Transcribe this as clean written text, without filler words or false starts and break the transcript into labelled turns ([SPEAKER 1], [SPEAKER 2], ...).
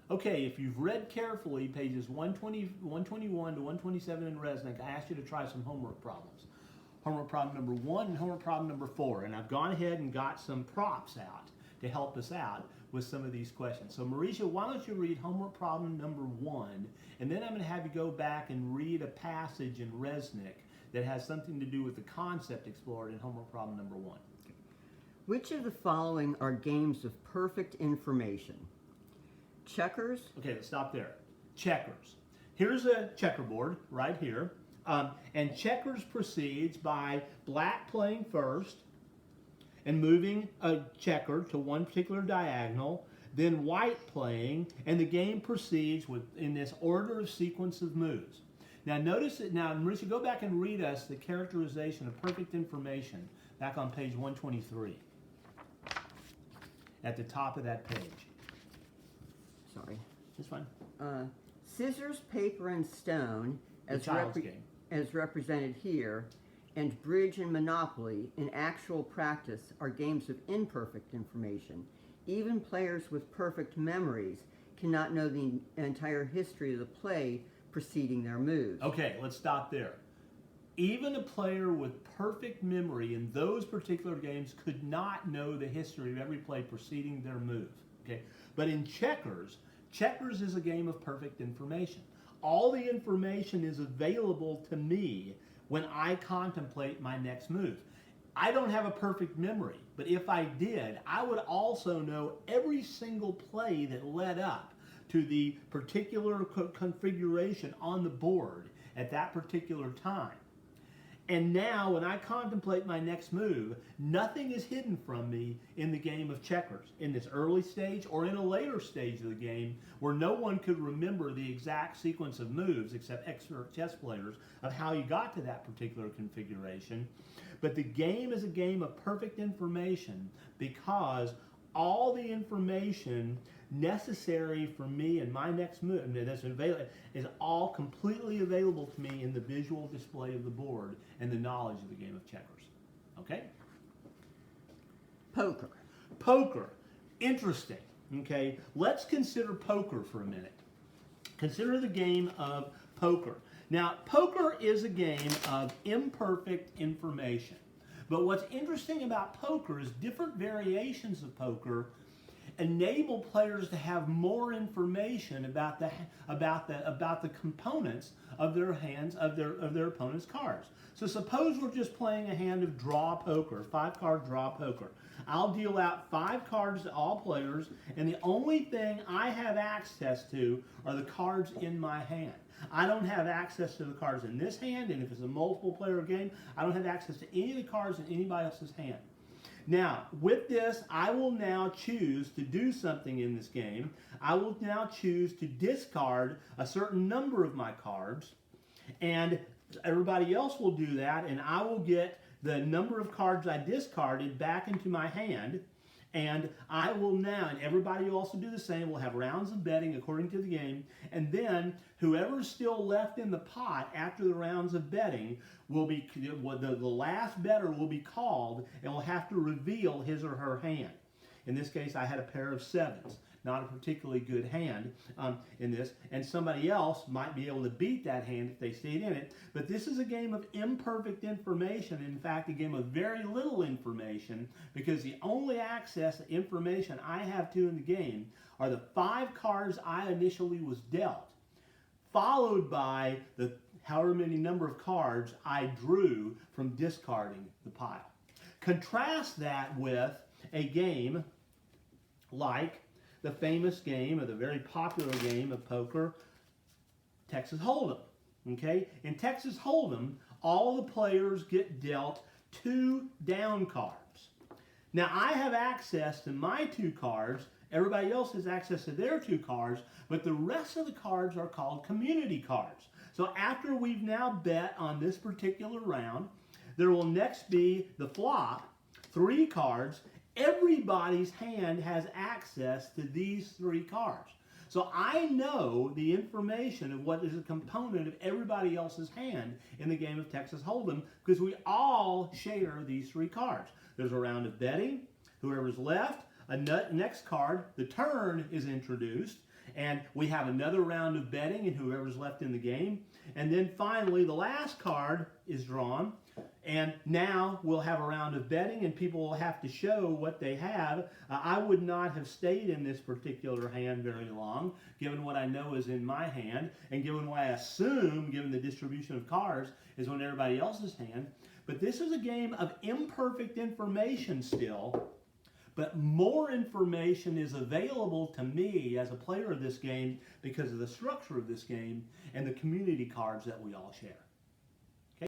[SPEAKER 1] Okay, if you've read carefully pages 120, 121 to 127 in Resnick, I asked you to try some homework problems. Homework problem number 1 and homework problem number 4. And I've gone ahead and got some props out to help us out with some of these questions. So Mauricia, why don't you read homework problem number 1, and then I'm going to have you go back and read a passage in Resnick that has something to do with the concept explored in homework problem number 1.
[SPEAKER 2] Which of the following are games of perfect information? Checkers?
[SPEAKER 1] Okay, let's stop there. Checkers. Here's a checkerboard right here. And checkers proceeds by black playing first and moving a checker to one particular diagonal, then white playing, and the game proceeds in this order of sequence of moves. Now notice that, now Mauricia, go back and read us the characterization of perfect information back on page 123 at the top of that page.
[SPEAKER 2] Sorry.
[SPEAKER 1] That's fine.
[SPEAKER 2] Scissors, paper, and stone,
[SPEAKER 1] The child's game.
[SPEAKER 2] as represented here, and bridge and monopoly in actual practice are games of imperfect information. Even players with perfect memories cannot know the entire history of the play preceding their moves.
[SPEAKER 1] Okay, let's stop there. Even a player with perfect memory in those particular games could not know the history of every play preceding their move. Okay, but in checkers, checkers is a game of perfect information. All the information is available to me when I contemplate my next move. I don't have a perfect memory, but if I did, I would also know every single play that led up to the particular configuration on the board at that particular time. And now, when I contemplate my next move, nothing is hidden from me in the game of checkers, in this early stage or in a later stage of the game where no one could remember the exact sequence of moves, except expert chess players, of how you got to that particular configuration. But the game is a game of perfect information because all the information necessary for me and my next move that's available is all completely available to me in the visual display of the board and the knowledge of the game of checkers. Okay?
[SPEAKER 2] Poker.
[SPEAKER 1] Poker. Interesting. Okay? Let's consider poker for a minute. Consider the game of poker. Now, poker is a game of imperfect information. But what's interesting about poker is different variations of poker enable players to have more information about the components of their hands of their opponent's cards. So suppose we're just playing a hand of draw poker, 5-card draw poker. I'll deal out 5 cards to all players, and the only thing I have access to are the cards in my hand. I don't have access to the cards in this hand, and if it's a multiple player game, I don't have access to any of the cards in anybody else's hand. Now, with this, I will now choose to do something in this game. I will now choose to discard a certain number of my cards, and everybody else will do that, and I will get the number of cards I discarded back into my hand, and I will now, and everybody will also do the same, we'll have rounds of betting according to the game, and then whoever's still left in the pot after the rounds of betting will be, the last bettor will be called and will have to reveal his or her hand. In this case, I had a pair of 7s. Not a particularly good hand in this, and somebody else might be able to beat that hand if they stayed in it. But this is a game of imperfect information, in fact a game of very little information, because the only access to information I have to in the game are the 5 cards I initially was dealt, followed by the however many number of cards I drew from discarding the pile. Contrast that with a game like the famous game, or the very popular game of poker, Texas Hold'em. Okay? In Texas Hold'em, all the players get dealt 2 down cards. Now, I have access to my 2 cards. Everybody else has access to their 2 cards, but the rest of the cards are called community cards. So after we've now bet on this particular round, there will next be the flop, 3 cards. Everybody's hand has access to these 3 cards. So I know the information of what is a component of everybody else's hand in the game of Texas Hold'em because we all share these 3 cards. There's a round of betting. Whoever's left, next card, the turn is introduced, And we have another round of betting and whoever's left in the game. And then finally, the last card is drawn. And now we'll have a round of betting and people will have to show what they have. I would not have stayed in this particular hand very long, given what I know is in my hand, and given what I assume, given the distribution of cards, is on everybody else's hand. But this is a game of imperfect information still, but more information is available to me as a player of this game because of the structure of this game and the community cards that we all share.